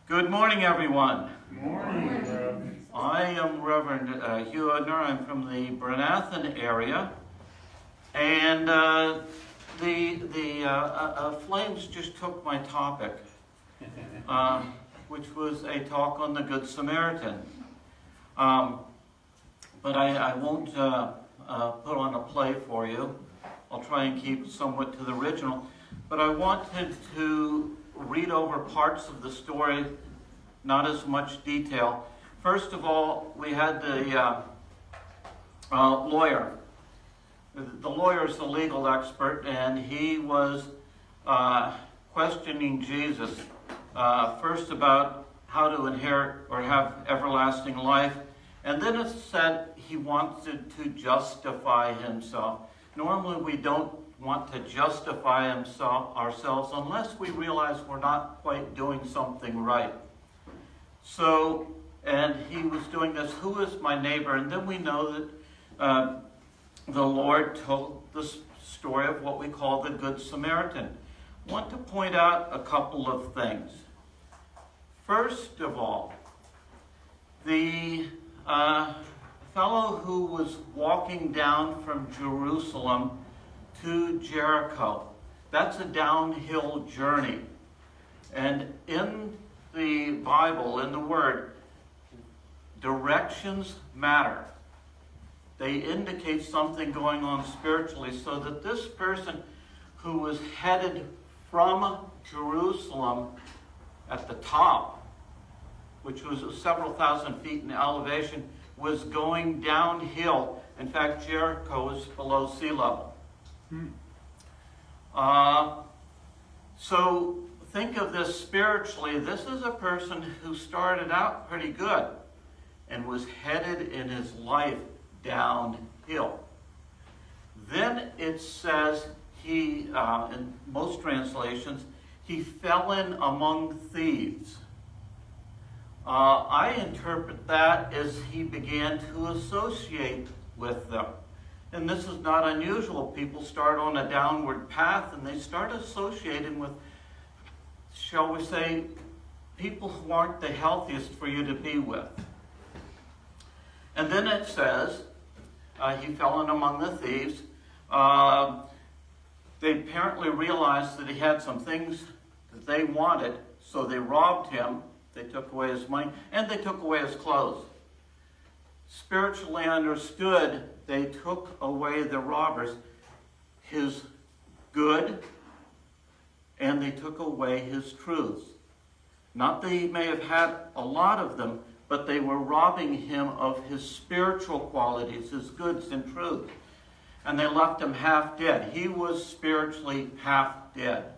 Good morning, everyone. Good morning. I am Reverend Hugh Odhner. I'm from the Brenathan area, and the flames just took my topic, which was a talk on the Good Samaritan. But I won't put on a play for you. I'll try and keep somewhat to the original. But I wanted to read over parts of the story, not as much detail. First of all, we had the lawyer. The lawyer is the legal expert, and he was questioning Jesus first about how to inherit or have everlasting life. And then it said he wanted to justify himself. Normally we don't want to justify ourselves unless we realize we're not quite doing something right. So, and he was doing this, who is my neighbor? And then we know that the Lord told the story of what we call the Good Samaritan. I want to point out a couple of things. First of all, the fellow who was walking down from Jerusalem to Jericho. That's a downhill journey. And in the Bible, in the Word, directions matter. They indicate something going on spiritually, so that this person who was headed from Jerusalem at the top, which was several thousand feet in elevation, was going downhill. In fact, Jericho is below sea level. So think of this spiritually. This is a person who started out pretty good and was headed in his life downhill. Then it says he, in most translations, he fell in among thieves. I interpret that as he began to associate with them. And this is not unusual. People start on a downward path and they start associating with, shall we say, people who aren't the healthiest for you to be with. And then it says, he fell in among the thieves. They apparently realized that he had some things that they wanted, so they robbed him. They took away his money, and they took away his clothes. Spiritually understood, they took away the robbers his good, and they took away his truths. Not that he may have had a lot of them, but they were robbing him of his spiritual qualities, his goods and truth. And they left him half dead. He was spiritually half dead.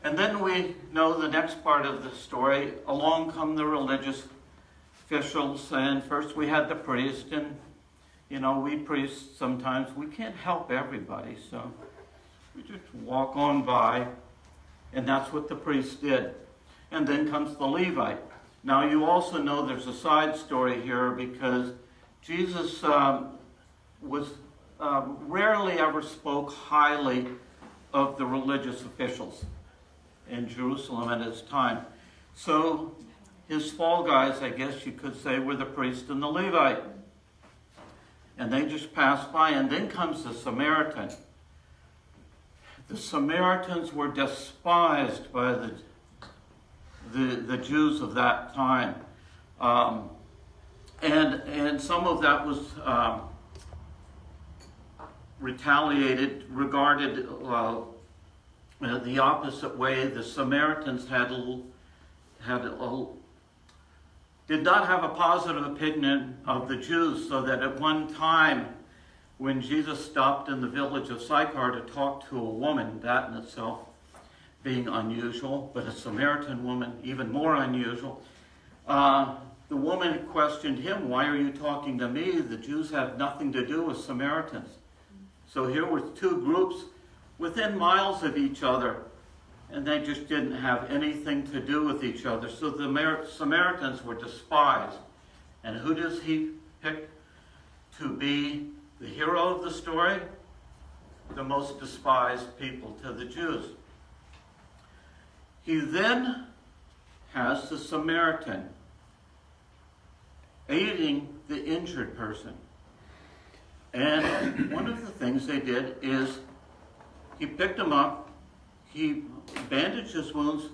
And then we know the next part of the story. Along come the religious officials, and first we had the priest, and we priests sometimes, we can't help everybody, so we just walk on by, and that's what the priest did. And then comes the Levite. Now you also know there's a side story here, because Jesus rarely ever spoke highly of the religious officials in Jerusalem at his time. So his fall guys, I guess you could say, were the priest and the Levite. And they just passed by, and then comes the Samaritan. The Samaritans were despised by the Jews of that time. And some of that was regarded the opposite way. The Samaritans did not have a positive opinion of the Jews, so that at one time when Jesus stopped in the village of Sychar to talk to a woman, that in itself being unusual, but a Samaritan woman even more unusual, the woman questioned him, "Why are you talking to me? The Jews have nothing to do with Samaritans." So here were two groups within miles of each other, and they just didn't have anything to do with each other. So the Samaritans were despised. And who does he pick to be the hero of the story? The most despised people to the Jews. He then has the Samaritan aiding the injured person. And one of the things they did is he picked him up, he bandaged his wounds,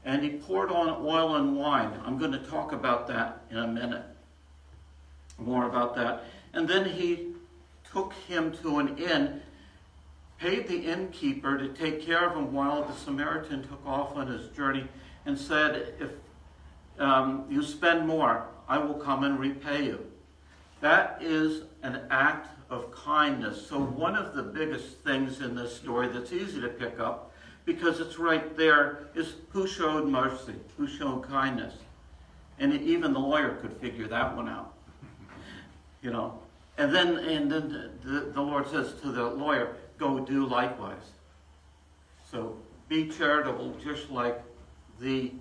and he poured on oil and wine. I'm going to talk about that in a minute, more about that. And then he took him to an inn, paid the innkeeper to take care of him while the Samaritan took off on his journey, and said, if you spend more, I will come and repay you. That is an act of kindness. So one of the biggest things in this story that's easy to pick up, because it's right there, is who showed mercy, who showed kindness. And even the lawyer could figure that one out. You know. And then the Lord says to the lawyer, go do likewise. So be charitable just like the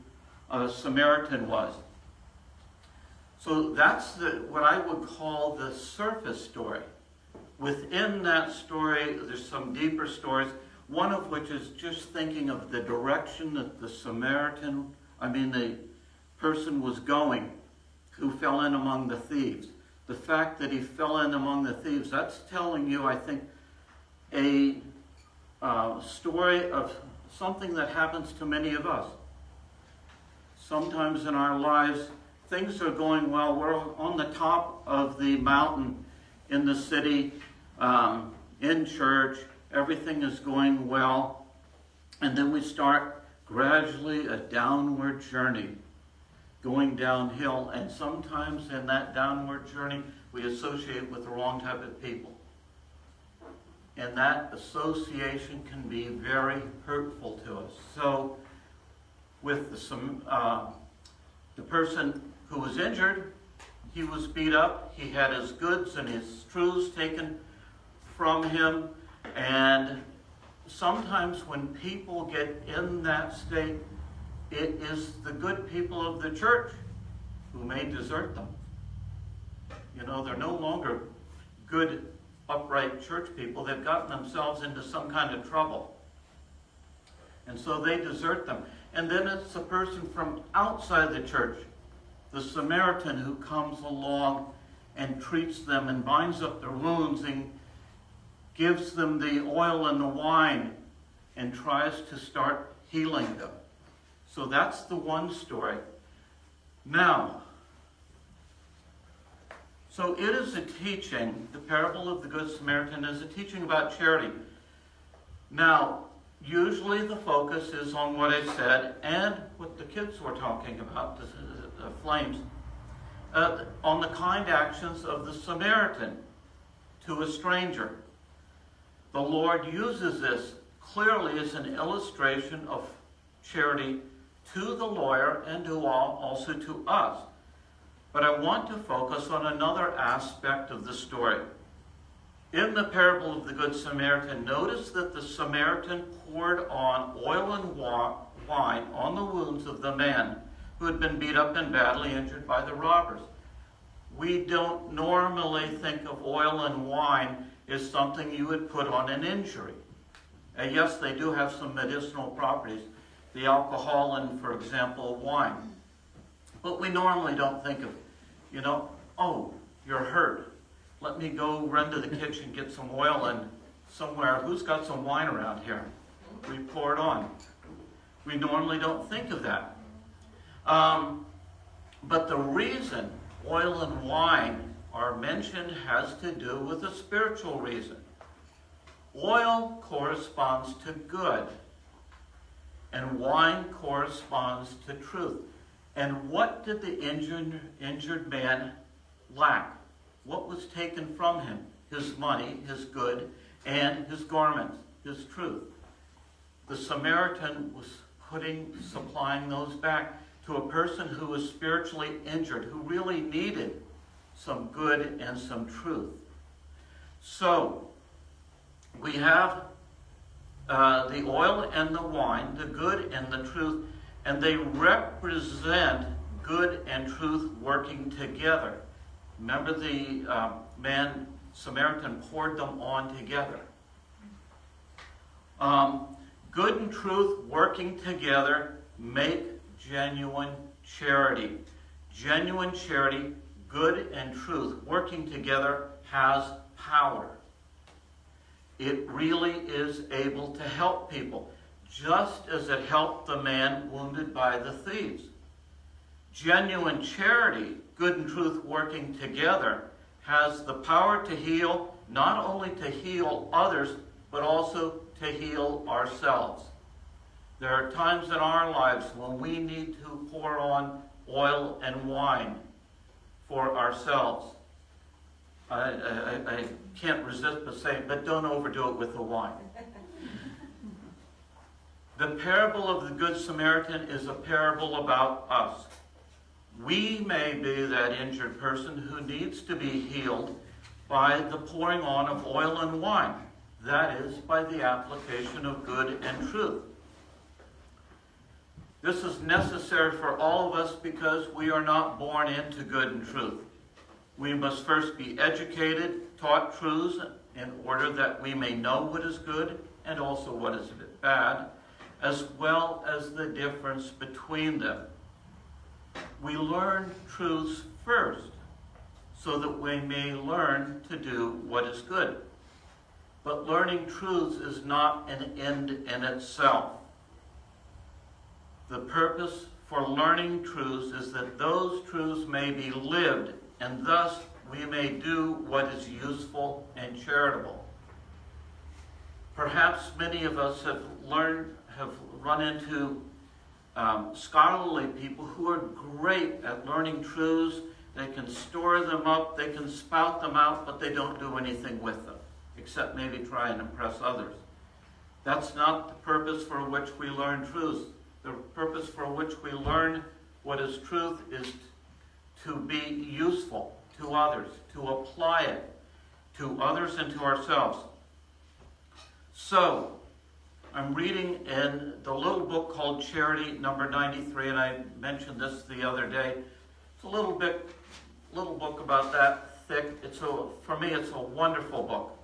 Samaritan was. So that's what I would call the surface story. Within that story, there's some deeper stories, one of which is just thinking of the direction that the person was going who fell in among the thieves. The fact that he fell in among the thieves, that's telling you, I think, a story of something that happens to many of us. Sometimes in our lives, things are going well. We're on the top of the mountain in the city, in church. Everything is going well. And then we start gradually a downward journey, going downhill. And sometimes in that downward journey, we associate with the wrong type of people. And that association can be very hurtful to us. So with the person who was injured, he was beat up. He had his goods and his truths taken from him. And sometimes when people get in that state, it is the good people of the church who may desert them. You know, they're no longer good, upright church people. They've gotten themselves into some kind of trouble. And so they desert them. And then it's the person from outside the church, the Samaritan, who comes along and treats them and binds up their wounds and gives them the oil and the wine and tries to start healing them. So that's the one story. Now, so it is a teaching, the parable of the Good Samaritan is a teaching about charity. Now, usually the focus is on what I said and what the kids were talking about, the flames, on the kind actions of the Samaritan to a stranger. The Lord uses this clearly as an illustration of charity to the lawyer and also to us. But I want to focus on another aspect of the story. In the parable of the Good Samaritan, notice that the Samaritan poured on oil and wine on the wounds of the man who had been beat up and badly injured by the robbers. We don't normally think of oil and wine as something you would put on an injury. And yes, they do have some medicinal properties, the alcohol in, for example, wine. But we normally don't think of, oh, you're hurt. Let me go run to the kitchen, get some oil and somewhere. Who's got some wine around here? We pour it on. We normally don't think of that. But the reason oil and wine are mentioned has to do with a spiritual reason. Oil corresponds to good, and wine corresponds to truth. And what did the injured man lack? What was taken from him? His money, his good, and his garments, his truth. The Samaritan was supplying those back to a person who was spiritually injured, who really needed some good and some truth. So, we have the oil and the wine, the good and the truth, and they represent good and truth working together. Remember the Samaritan poured them on together. Good and truth working together make genuine charity. Genuine charity, good and truth, working together, has power. It really is able to help people, just as it helped the man wounded by the thieves. Genuine charity, good and truth working together, has the power to heal, not only to heal others, but also to heal ourselves. There are times in our lives when we need to pour on oil and wine for ourselves. I can't resist but saying, but don't overdo it with the wine. The parable of the Good Samaritan is a parable about us. We may be that injured person who needs to be healed by the pouring on of oil and wine. That is, by the application of good and truth. This is necessary for all of us because we are not born into good and truth. We must first be educated, taught truths in order that we may know what is good and also what is bad, as well as the difference between them. We learn truths first so that we may learn to do what is good. But learning truths is not an end in itself. The purpose for learning truths is that those truths may be lived, and thus we may do what is useful and charitable. Perhaps many of us have run into scholarly people who are great at learning truths. They can store them up, they can spout them out, but they don't do anything with them, except maybe try and impress others. That's not the purpose for which we learn truths. The purpose for which we learn what is truth is to be useful to others, to apply it to others and to ourselves. So, I'm reading in the little book called Charity, number 93, and I mentioned this the other day. It's a little book about that thick. For me, it's a wonderful book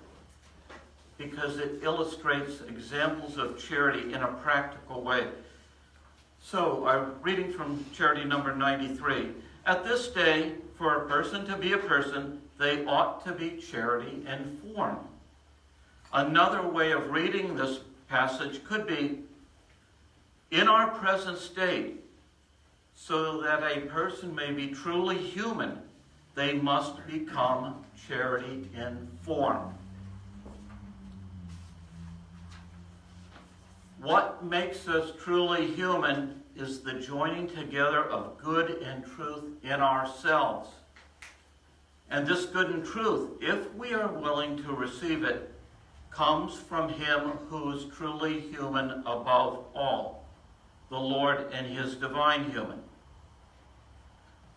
because it illustrates examples of charity in a practical way. So, I'm reading from Charity number 93. At this day, for a person to be a person, they ought to be charity-informed. Another way of reading this passage could be, in our present state, so that a person may be truly human, they must become charity-informed. What makes us truly human is the joining together of good and truth in ourselves. And this good and truth, if we are willing to receive it, comes from Him who is truly human above all, the Lord and His divine human.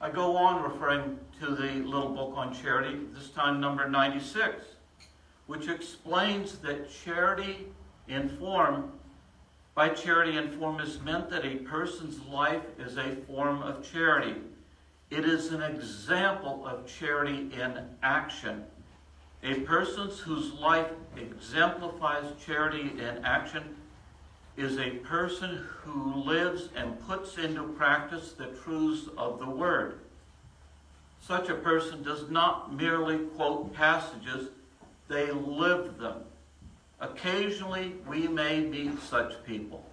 I go on referring to the little book on charity, this time number 96, which explains that by charity informed is meant that a person's life is a form of charity. It is an example of charity in action. A person whose life exemplifies charity in action is a person who lives and puts into practice the truths of the Word. Such a person does not merely quote passages, they live them. Occasionally, we may meet such people.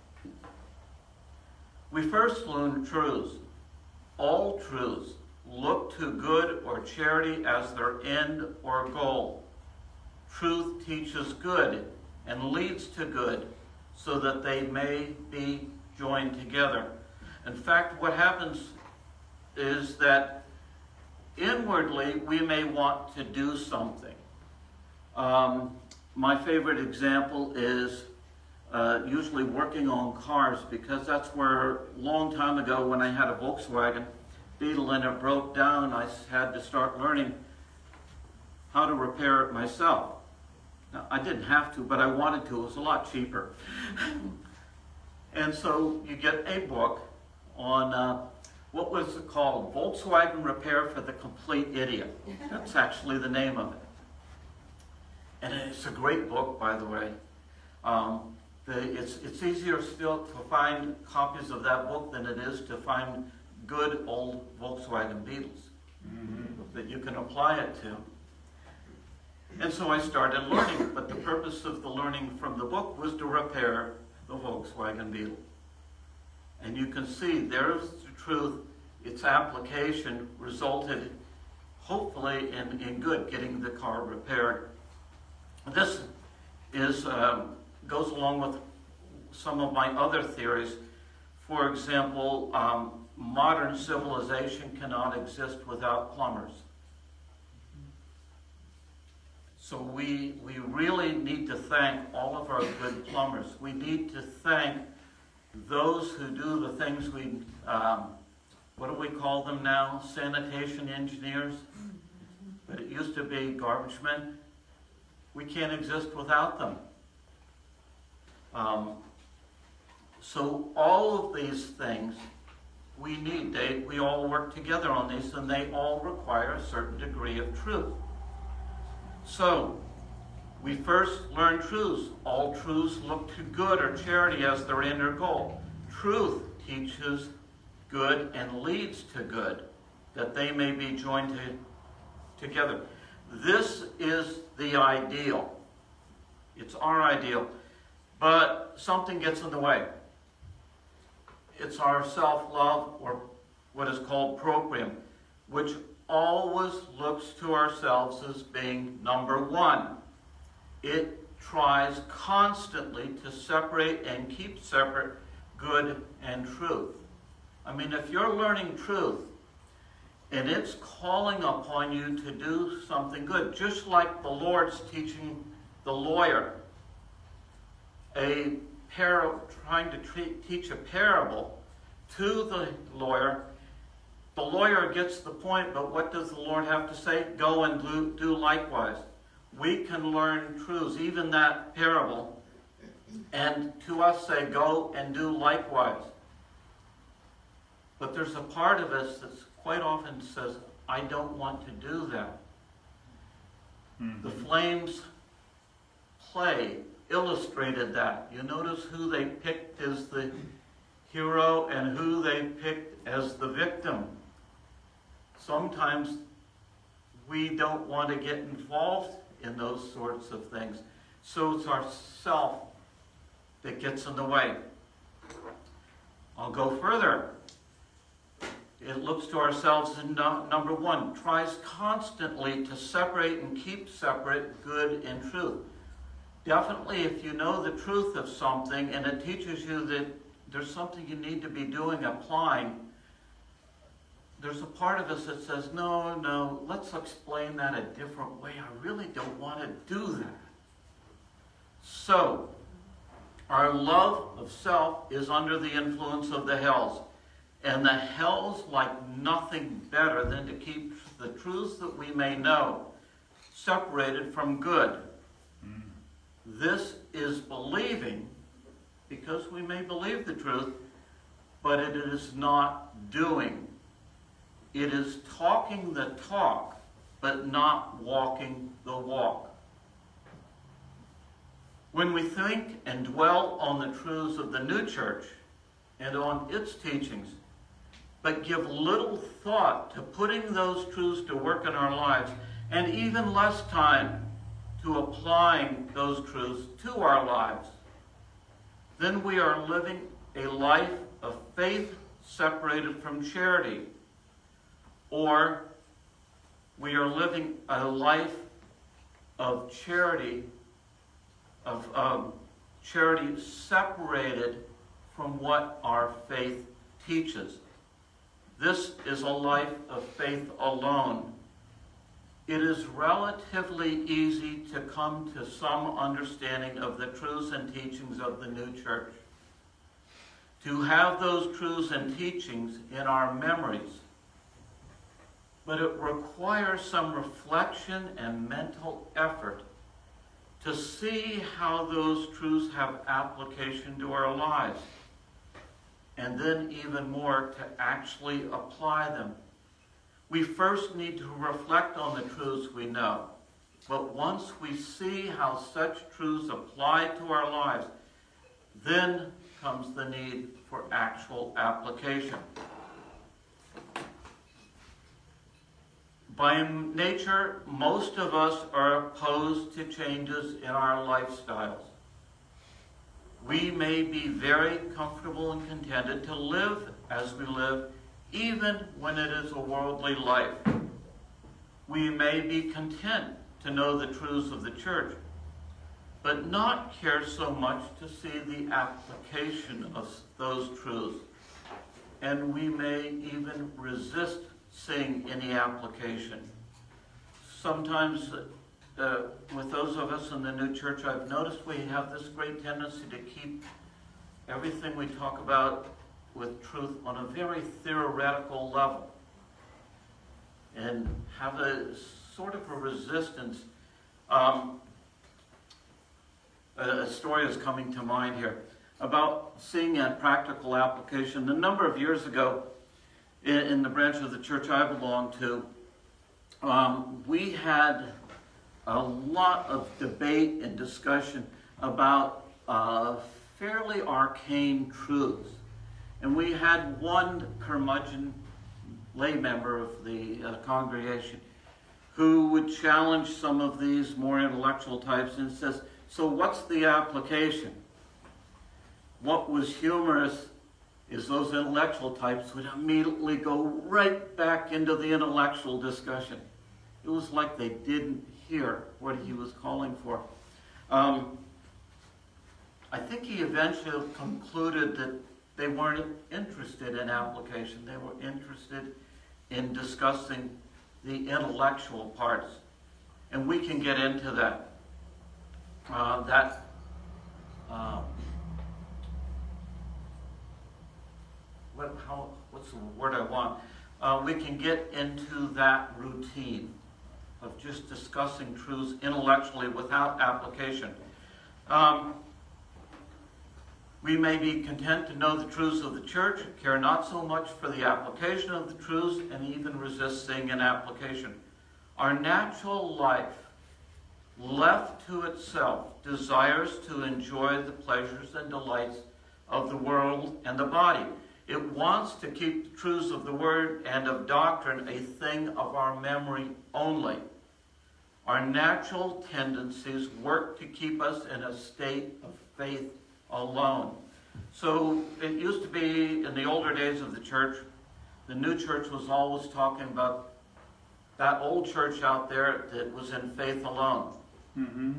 We first learn truths. All truths look to good or charity as their end or goal. Truth teaches good and leads to good so that they may be joined together. In fact, what happens is that inwardly we may want to do something. My favorite example is usually working on cars, because that's where, a long time ago when I had a Volkswagen Beetle and it broke down, I had to start learning how to repair it myself. Now, I didn't have to, but I wanted to. It was a lot cheaper. And so you get a book on, what was it called? Volkswagen Repair for the Complete Idiot. That's actually the name of it. And it's a great book, by the way. It's easier still to find copies of that book than it is to find good old Volkswagen Beetles that you can apply it to. And so I started learning, but the purpose of the learning from the book was to repair the Volkswagen Beetle. And you can see there's the truth. Its application resulted, hopefully, in good, getting the car repaired. This goes along with some of my other theories. For example, modern civilization cannot exist without plumbers. So we really need to thank all of our good plumbers. We need to thank those who do the things what do we call them now? Sanitation engineers? But it used to be garbage men. We can't exist without them. So all of these things we need. We all work together on these, and they all require a certain degree of truth. So, we first learn truths. All truths look to good or charity as their inner goal. Truth teaches good and leads to good, that they may be joined together. This is the ideal. It's our ideal. But something gets in the way. It's our self-love, or what is called proprium, which always looks to ourselves as being number one. It tries constantly to separate and keep separate good and truth. I mean, if you're learning truth and it's calling upon you to do something good, just like the Lord's teaching the lawyer trying to teach a parable to the lawyer gets the point, but what does the Lord have to say? Go and do likewise. We can learn truths, even that parable, and to us say, go and do likewise. But there's a part of us that quite often says, I don't want to do that. The Flames play illustrated that. You notice who they picked as the hero and who they picked as the victim. Sometimes we don't want to get involved in those sorts of things. So it's our self that gets in the way. I'll go further. It looks to ourselves in number one, tries constantly to separate and keep separate good and truth. Definitely, if you know the truth of something and it teaches you that there's something you need to be doing, applying, there's a part of us that says, no, let's explain that a different way. I really don't want to do that. So, our love of self is under the influence of the hells. And the hells like nothing better than to keep the truths that we may know separated from good. This is believing, because we may believe the truth, but it is not doing. It is talking the talk, but not walking the walk. When we think and dwell on the truths of the new church and on its teachings, but give little thought to putting those truths to work in our lives, and even less time to applying those truths to our lives, then we are living a life of faith separated from charity, or we are living a life of charity, charity separated from what our faith teaches. This is a life of faith alone. It is relatively easy to come to some understanding of the truths and teachings of the new church. To have those truths and teachings in our memories. But it requires some reflection and mental effort to see how those truths have application to our lives. And then even more to actually apply them. We first need to reflect on the truths we know. But once we see how such truths apply to our lives, Then comes the need for actual application. By nature, most of us are opposed to changes in our lifestyles. We may be very comfortable and contented to live as we live, even when it is a worldly life. We may be content to know the truths of the church, but not care so much to see the application of those truths. And we may even resist seeing any application. Sometimes with those of us in the new church, I've noticed we have this great tendency to keep everything we talk about with truth on a very theoretical level and have a sort of a resistance. A story is coming to mind here about seeing a practical application. A number of years ago, in the branch of the church I belong to, we had a lot of debate and discussion about fairly arcane truths. And we had one curmudgeon lay member of the congregation who would challenge some of these more intellectual types and says, so what's the application? What was humorous is those intellectual types would immediately go right back into the intellectual discussion. It was like they didn't hear what he was calling for. I think he eventually concluded that they weren't interested in application. They were interested in discussing the intellectual parts. And we can get into that. What's the word I want? We can get into that routine of just discussing truths intellectually without application. We may be content to know the truths of the church, care not so much for the application of the truths, and even resist seeing an application. Our natural life, left to itself, desires to enjoy the pleasures and delights of the world and the body. It wants to keep the truths of the word and of doctrine a thing of our memory only. Our natural tendencies work to keep us in a state of faith alone. So it used to be in the older days of the church, the new church was always talking about that old church out there that was in faith alone. Mm-hmm.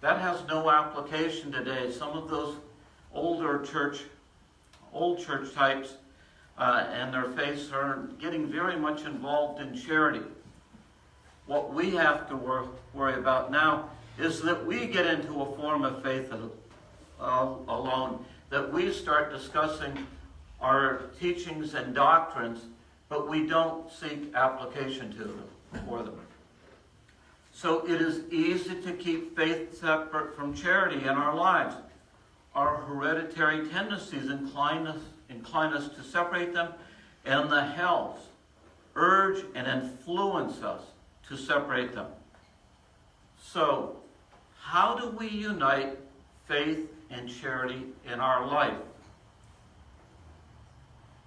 That has no application today. Some of those old church types and their faiths are getting very much involved in charity. What we have to worry about now is that we get into a form of faith alone, that we start discussing our teachings and doctrines, but we don't seek application to them for them. So it is easy to keep faith separate from charity in our lives. Our hereditary tendencies incline us to separate them, and the hells urge and influence us to separate them. So, how do we unite faith and charity in our life?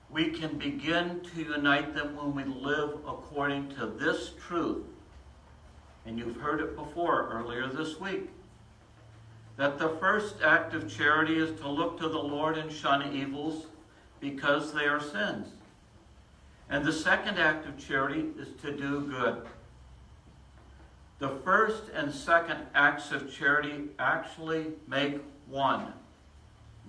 We can begin to unite them when we live according to this truth. And you've heard it before earlier this week. That the first act of charity is to look to the Lord and shun evils because they are sins. And the second act of charity is to do good. The first and second acts of charity actually make one.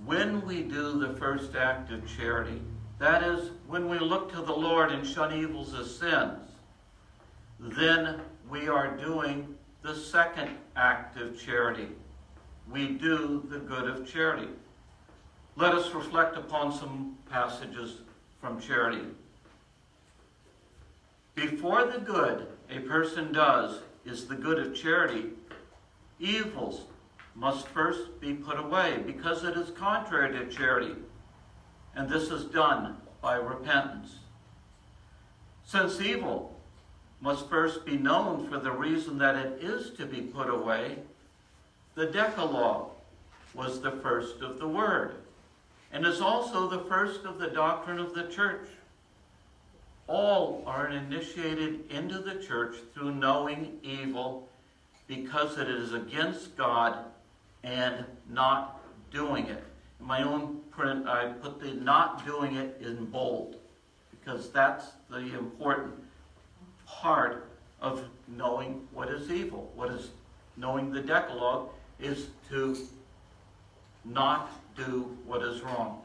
When we do the first act of charity, that is, when we look to the Lord and shun evils as sins, then we are doing the second act of charity. We do the good of charity. Let us reflect upon some passages from charity. Before the good a person does is the good of charity, evils must first be put away because it is contrary to charity, and this is done by repentance. Since evil must first be known for the reason that it is to be put away, the Decalogue was the first of the word, and is also the first of the doctrine of the church. All are initiated into the church through knowing evil, because it is against God and not doing it. In my own print, I put the not doing it in bold, because that's the important part of knowing what is evil. What is knowing the Decalogue is to not do what is wrong.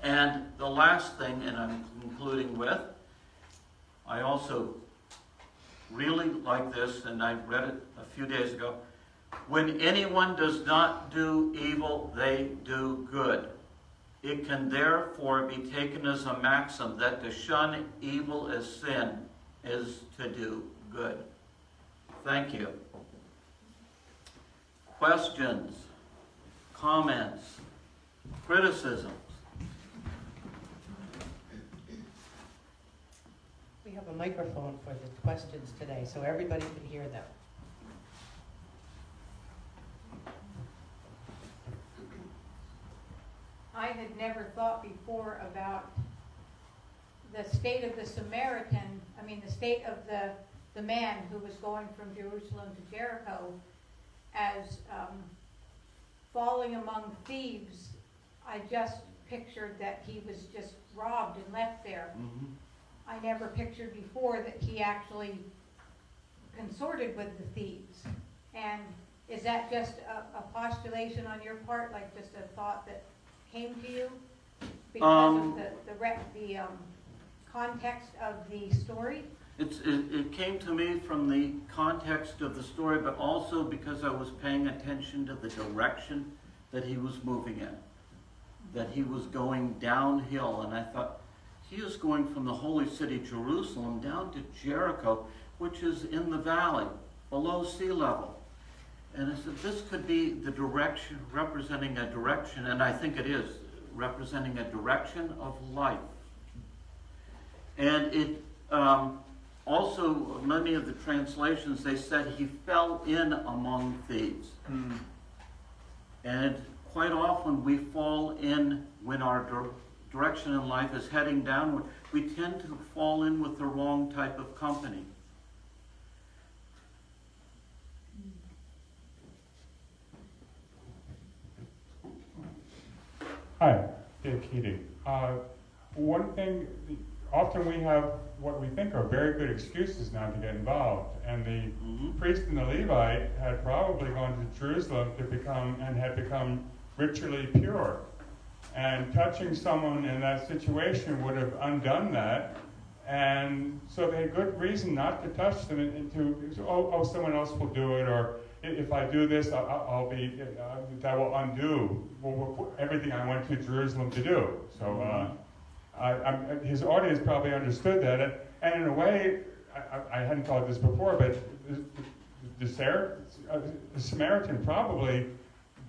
And the last thing, and I'm concluding with, I also really like this, and I read it a few days ago. When anyone does not do evil, they do good. It can therefore be taken as a maxim that to shun evil as sin is to do good. Thank you. Questions, comments, criticisms? We have a microphone for the questions today, so everybody can hear them. I had never thought before about the state of the Samaritan, the state of the man who was going from Jerusalem to Jericho as falling among thieves. I just pictured that he was just robbed and left there. Mm-hmm. I never pictured before that he actually consorted with the thieves. And is that just a postulation on your part, like just a thought that came to you because of the context of the story? It came to me from the context of the story, but also because I was paying attention to the direction that he was moving in, that he was going downhill, and I thought, he is going from the holy city Jerusalem down to Jericho, which is in the valley, below sea level. And I said, this could be the direction, representing a direction, and I think it is, representing a direction of life. And it also, many of the translations, they said he fell in among thieves. Mm. And quite often we fall in when our direction in life is heading downward. We tend to fall in with the wrong type of company. Hi, Dave Keating. One thing, often we have what we think are very good excuses not to get involved. And the priest and the Levite had probably gone to Jerusalem to become ritually pure. And touching someone in that situation would have undone that. And so they had good reason not to touch them and to, someone else will do it, or if I do this, I'll be, that will undo everything I went to Jerusalem to do. So his audience probably understood that. And in a way, I hadn't thought this before, but the Samaritan probably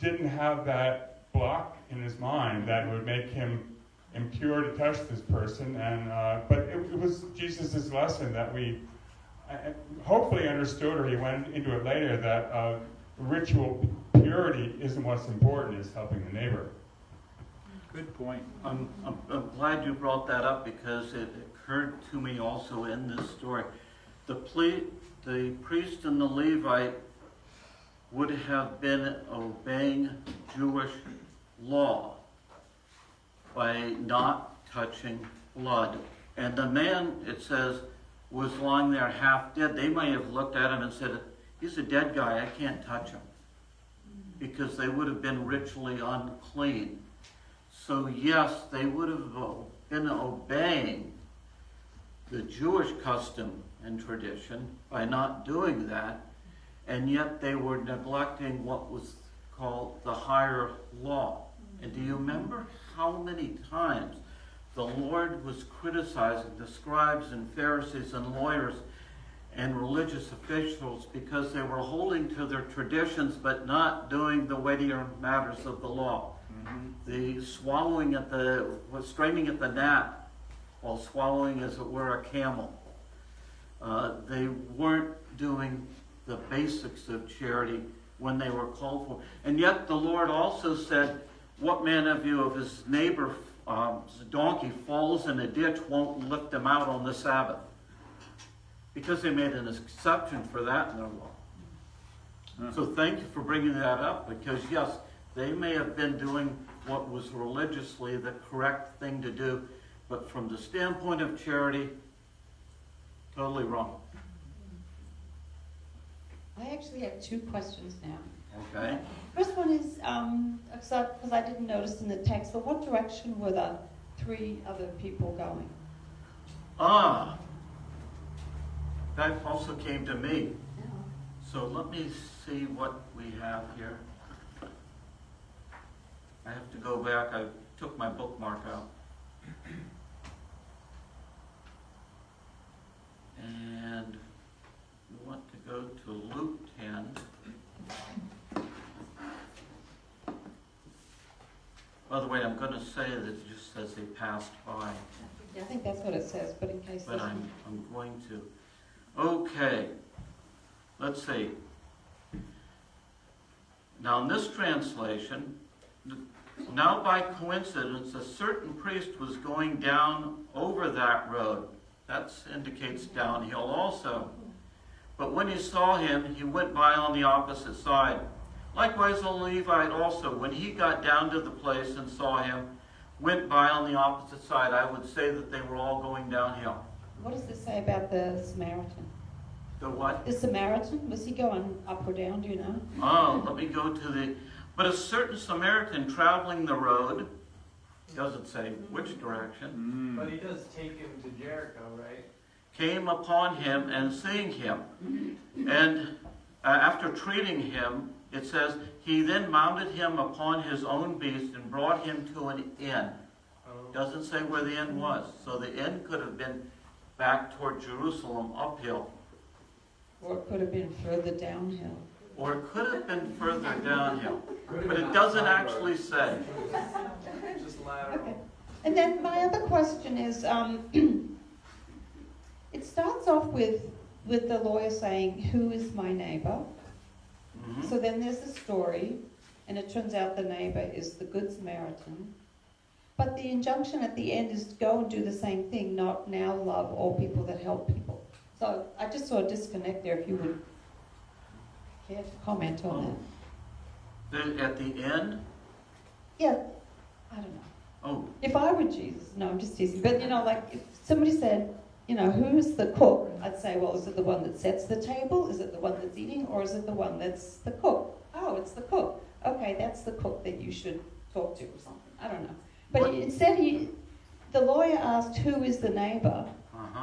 didn't have that block in his mind that would make him impure to touch this person. And but it was Jesus' lesson that we hopefully understood, or he went into it later, that ritual purity isn't what's important, it's helping the neighbor. Good point. I'm glad you brought that up, because it occurred to me also in this story. The priest and the Levite would have been obeying Jewish law by not touching blood. And the man, it says, was lying there half dead. They might have looked at him and said, he's a dead guy, I can't touch him, because they would have been ritually unclean. So yes, they would have been obeying the Jewish custom and tradition by not doing that, and yet they were neglecting what was called the higher law. And do you remember how many times the Lord was criticizing the scribes and Pharisees and lawyers and religious officials because they were holding to their traditions but not doing the weightier matters of the law? The straining at the gnat while swallowing, as it were, a camel. They weren't doing the basics of charity when they were called for. And yet the Lord also said, what man of you, if his neighbor's donkey falls in a ditch, won't lift him out on the Sabbath? Because they made an exception for that in their law. So thank you for bringing that up, because yes, they may have been doing what was religiously the correct thing to do, but from the standpoint of charity, totally wrong. I actually have two questions now. Okay? First one is, because I didn't notice in the text, but what direction were the three other people going? That also came to me. So let me see what we have here. I have to go back. I took my bookmark out. And we want to go to Luke 10. By the way, I'm going to say that it just says they passed by, I think that's what it says, but in case but there's... I'm going to. Okay, let's see. Now in this translation, now by coincidence, a certain priest was going down over that road. That indicates downhill also. But when he saw him, he went by on the opposite side. Likewise, the Levite also, when he got down to the place and saw him, went by on the opposite side. I would say that they were all going downhill. What does it say about the Samaritan? The what? The Samaritan, was he going up or down, do you know? Oh, let me go to the... But a certain Samaritan traveling the road, doesn't say which direction, But he does take him to Jericho, right? came upon him and seeing him. And after treating him, it says, he then mounted him upon his own beast and brought him to an inn. Doesn't say where the inn was. So the inn could have been back toward Jerusalem, uphill. Or it could have been further downhill. Or it could have been further downhill. But it doesn't actually say. Just lateral. Okay. And then my other question is, it starts off with the lawyer saying, who is my neighbor? Mhm. So then there's a story, and it turns out the neighbor is the Good Samaritan. But the injunction at the end is to go and do the same thing, not now love all people that help people. So I just saw a disconnect there, if you would care to comment on that. At the end, Yeah, I don't know. oh, If I were Jesus, no, I'm just teasing, but like if somebody said, who's the cook? I'd say, well, is it the one that sets the table? Is it the one that's eating? Or is it the one that's the cook? Oh, it's the cook. Okay, that's the cook that you should talk to or something. I don't know. But instead, the lawyer asked, who is the neighbor?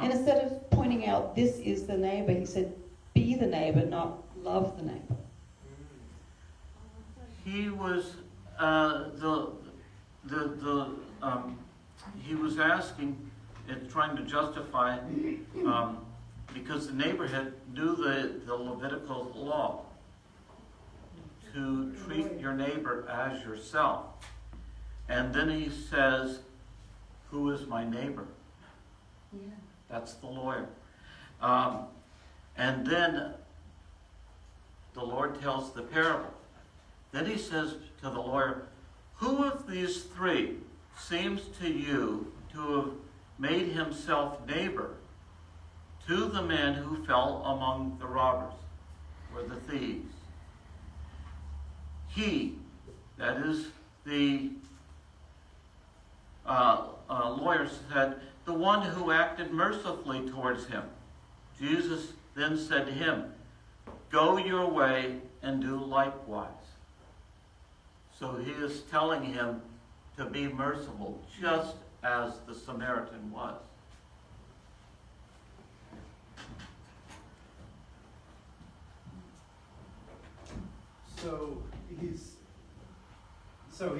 And instead of pointing out, this is the neighbor, he said, be the neighbor, not love the neighbor. he was he was asking and trying to justify because the neighborhood knew the Levitical law to treat your neighbor as yourself. And then he says, who is my neighbor? Yeah. That's the lawyer. And then the Lord tells the parable. Then he says to the lawyer, who of these three seems to you to have made himself neighbor to the man who fell among the robbers or the thieves? He, that is the lawyer, said, the one who acted mercifully towards him. Jesus then said to him, go your way and do likewise. So he is telling him to be merciful, just as the Samaritan was. So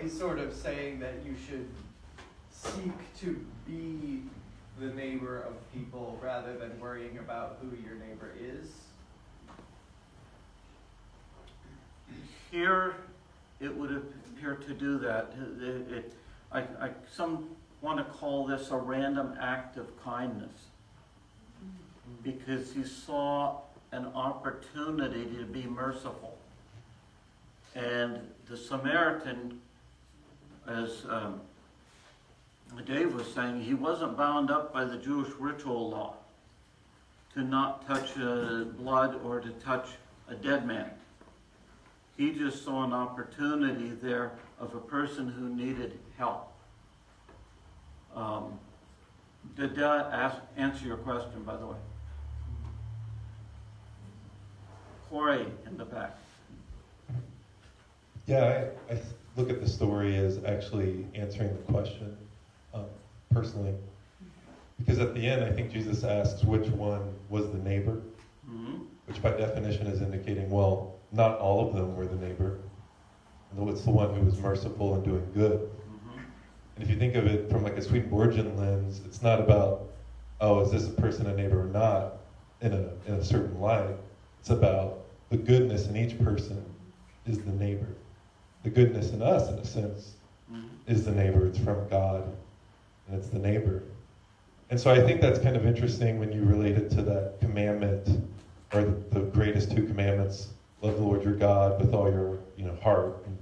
he's sort of saying that you should seek to be the neighbor of people rather than worrying about who your neighbor is. Here, it would appear to do that. Some want to call this a random act of kindness, because he saw an opportunity to be merciful. And the Samaritan, as Dave was saying, he wasn't bound up by the Jewish ritual law to not touch blood or to touch a dead man. He just saw an opportunity there of a person who needed help. Did that answer your question, by the way? Corey in the back. Yeah, I look at the story as actually answering the question personally. Because at the end, I think Jesus asks which one was the neighbor, which by definition is indicating, well, not all of them were the neighbor. And it's the one who was merciful and doing good. And if you think of it from like a Swedenborgian lens, it's not about, oh, is this person a neighbor or not in a certain light. It's about the goodness in each person is the neighbor. The goodness in us, in a sense, is the neighbor. It's from God, and it's the neighbor. And so I think that's kind of interesting when you relate it to that commandment, or the greatest two commandments: love the Lord your God with all your heart, and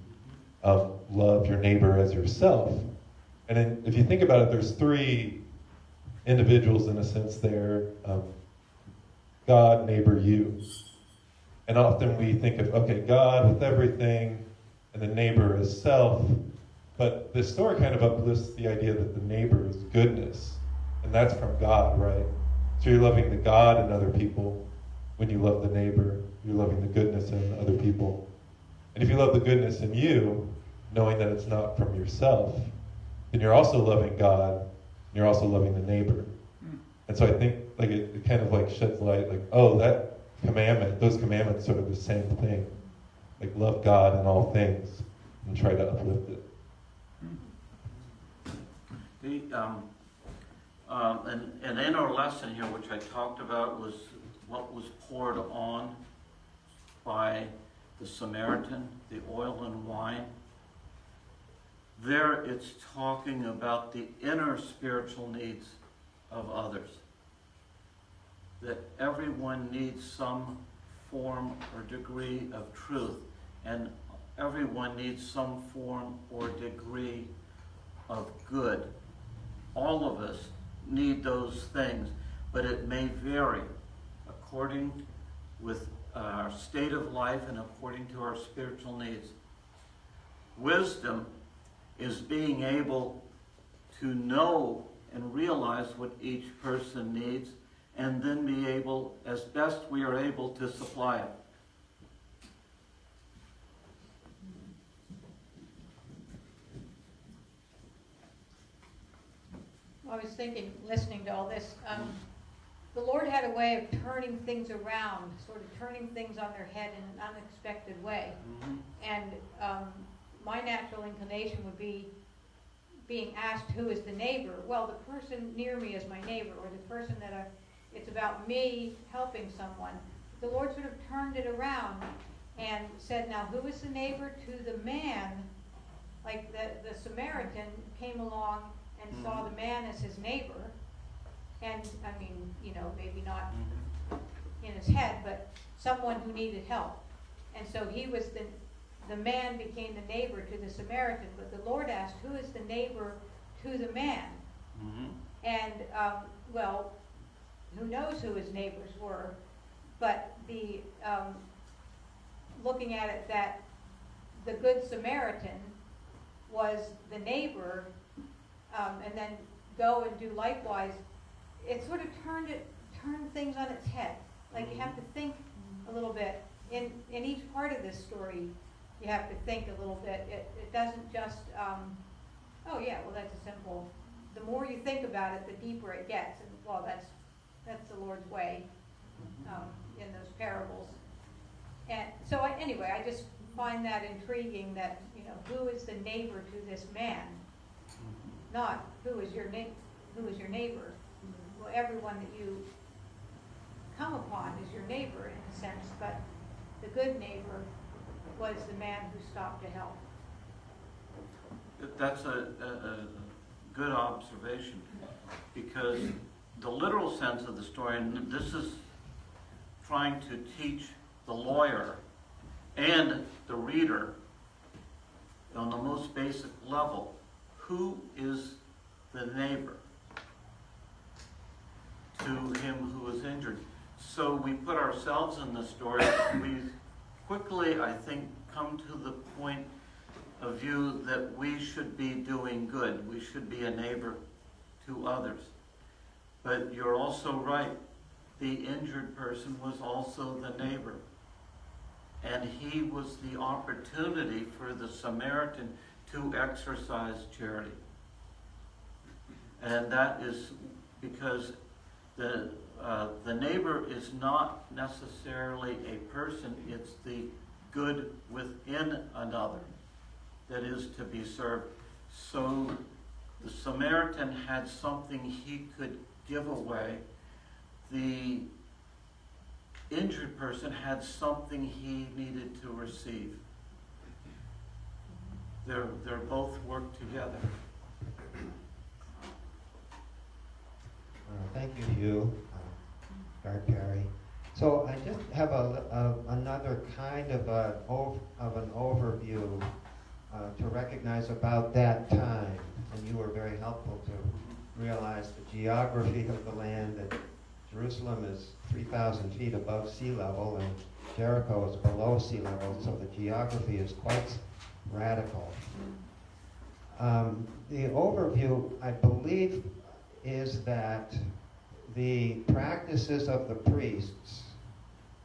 love your neighbor as yourself. And then, if you think about it, there's three individuals in a sense there: God, neighbor, you. And often we think of, okay, God with everything, and the neighbor as self. But this story kind of uplifts the idea that the neighbor is goodness. And that's from God, right? So you're loving the God in other people. When you love the neighbor, you're loving the goodness in other people. And if you love the goodness in you, knowing that it's not from yourself, then you're also loving God, and you're also loving the neighbor. And so I think like it kind of like sheds light, like, oh, that commandment, those commandments sort of the same thing. Like love God in all things and try to uplift it. And in our lesson here, which I talked about, was what was poured on by the Samaritan, the oil and wine. There it's talking about the inner spiritual needs of others. That everyone needs some form or degree of truth, and everyone needs some form or degree of good. All of us need those things, but it may vary according with our state of life and according to our spiritual needs. Wisdom is being able to know and realize what each person needs, and then be able, as best we are able, to supply it. I was thinking, listening to all this, the Lord had a way of turning things around, sort of turning things on their head in an unexpected way. And my natural inclination would be being asked, who is the neighbor? Well, the person near me is my neighbor, or the person that it's about me helping someone. The Lord sort of turned it around and said, now who is the neighbor to the man? Like the Samaritan came along and saw the man as his neighbor. And, I mean, maybe not in his head, but someone who needed help. And so he was the man became the neighbor to the Samaritan. But the Lord asked, who is the neighbor to the man? And, well, who knows who his neighbors were, but the looking at it, that the Good Samaritan was the neighbor, and then go and do likewise. It sort of turned things on its head. Like you have to think a little bit in each part of this story. You have to think a little bit. It doesn't just oh yeah, well that's a simple. The more you think about it, the deeper it gets. And well, that's the Lord's way in those parables. And so anyway, I just find that intriguing that who is the neighbor to this man, not who is your neighbor. Well, everyone that you come upon is your neighbor in a sense, but the good neighbor was the man who stopped to help. That's a good observation, because the literal sense of the story, and this is trying to teach the lawyer and the reader on the most basic level, who is the neighbor to him who is injured? So we put ourselves in the story. We quickly, I think, come to the point of view that we should be doing good. We should be a neighbor to others. But you're also right. The injured person was also the neighbor. And he was the opportunity for the Samaritan to exercise charity. And that is because the neighbor is not necessarily a person, it's the good within another that is to be served. So the Samaritan had something he could give away. The injured person had something he needed to receive. They're both work together. Thank you, Hugh, Guard Perry. So I just have another kind of an overview to recognize about that time, and you were very helpful to realize the geography of the land. That Jerusalem is 3,000 feet above sea level, and Jericho is below sea level, so the geography is quite radical. The overview, I believe, is that the practices of the priests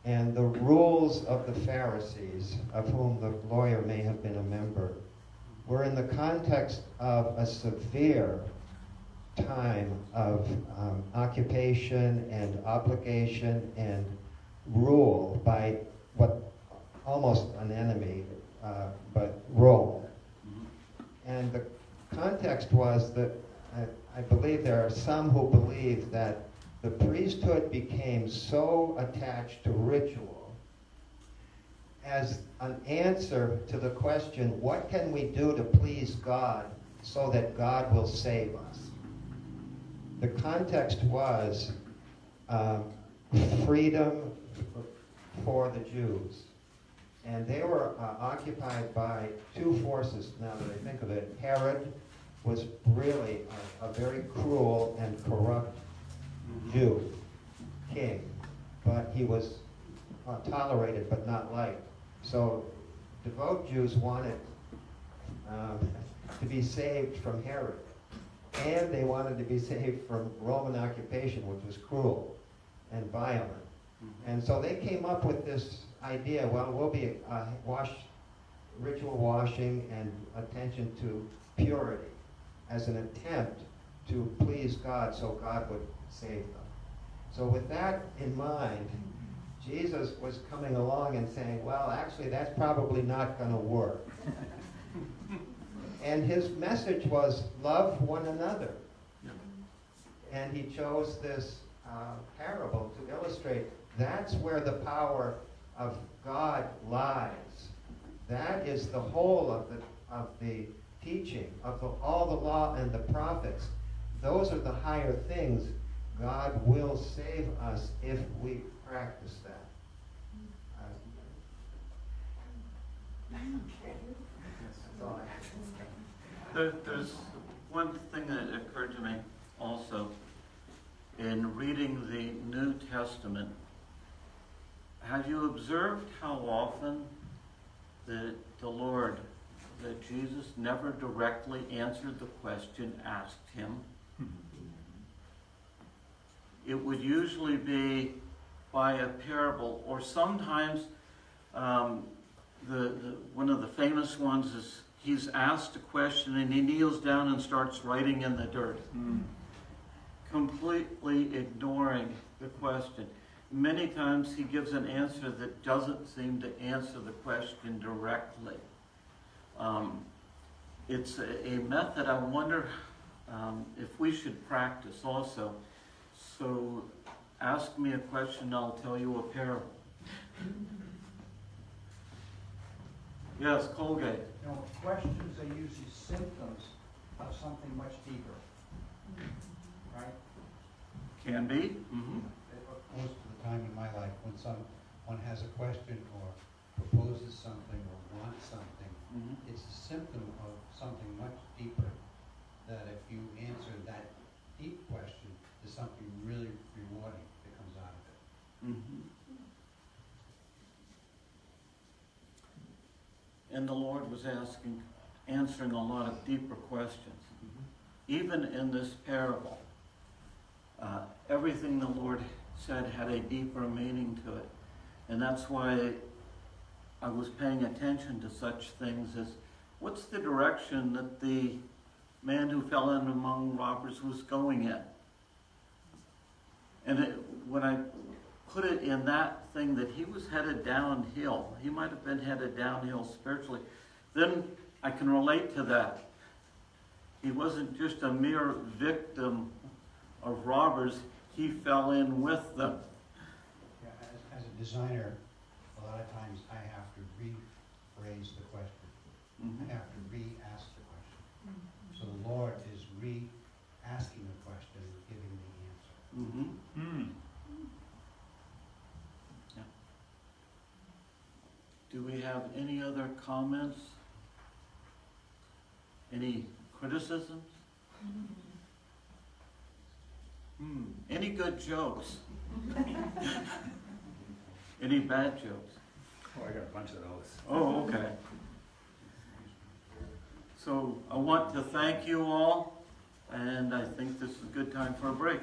and the rules of the Pharisees, of whom the lawyer may have been a member, were in the context of a severe time of occupation and obligation and rule by what almost an enemy, but Rome. And the context was that I believe there are some who believe that the priesthood became so attached to ritual as an answer to the question, what can we do to please God so that God will save us? The context was freedom for the Jews. And they were occupied by two forces, now that I think of it. Herod was really a very cruel and corrupt Jew, king, but he was tolerated but not liked. So devout Jews wanted to be saved from Herod, and they wanted to be saved from Roman occupation, which was cruel and violent. And so they came up with this idea, well, we'll be ritual washing and attention to purity as an attempt to please God so God would save them. So with that in mind, Jesus was coming along and saying, well, actually, that's probably not going to work. And his message was, love one another. And he chose this parable to illustrate that's where the power of God lies. That is the whole of the teaching, of all the law and the prophets. Those are the higher things. God will save us if we practice that. That's all I have to say. There's one thing that occurred to me also in reading the New Testament. Have you observed how often the Lord, that Jesus never directly answered the question asked him? It would usually be by a parable, or sometimes one of the famous ones is he's asked a question and he kneels down and starts writing in the dirt, completely ignoring the question. Many times he gives an answer that doesn't seem to answer the question directly. It's a method I wonder if we should practice also. So ask me a question, I'll tell you a parable. Yes, Colgate. You know, questions are usually symptoms of something much deeper, right? Can be. Mm-hmm. Most of the time in my life, when someone has a question or opposes something or wants something, Mhm. it's a symptom of something much deeper. That if you answer that deep question, there's something really rewarding that comes out of it. Mhm. And the Lord was answering a lot of deeper questions. Even in this parable, everything the Lord said had a deeper meaning to it. And that's why I was paying attention to such things as, what's the direction that the man who fell in among robbers was going in? And when I put it in that thing that he was headed downhill, he might have been headed downhill spiritually, then I can relate to that. He wasn't just a mere victim of robbers, he fell in with them. Yeah, as a designer, a lot of times I have to rephrase the question. I have to re-ask the question. So the Lord is re-asking the question, giving the answer. Mm-hmm. Yeah. Do we have any other comments? Any criticisms? Any good jokes? Any bad jokes? Oh, I got a bunch of those. Oh, okay. So I want to thank you all, and I think this is a good time for a break.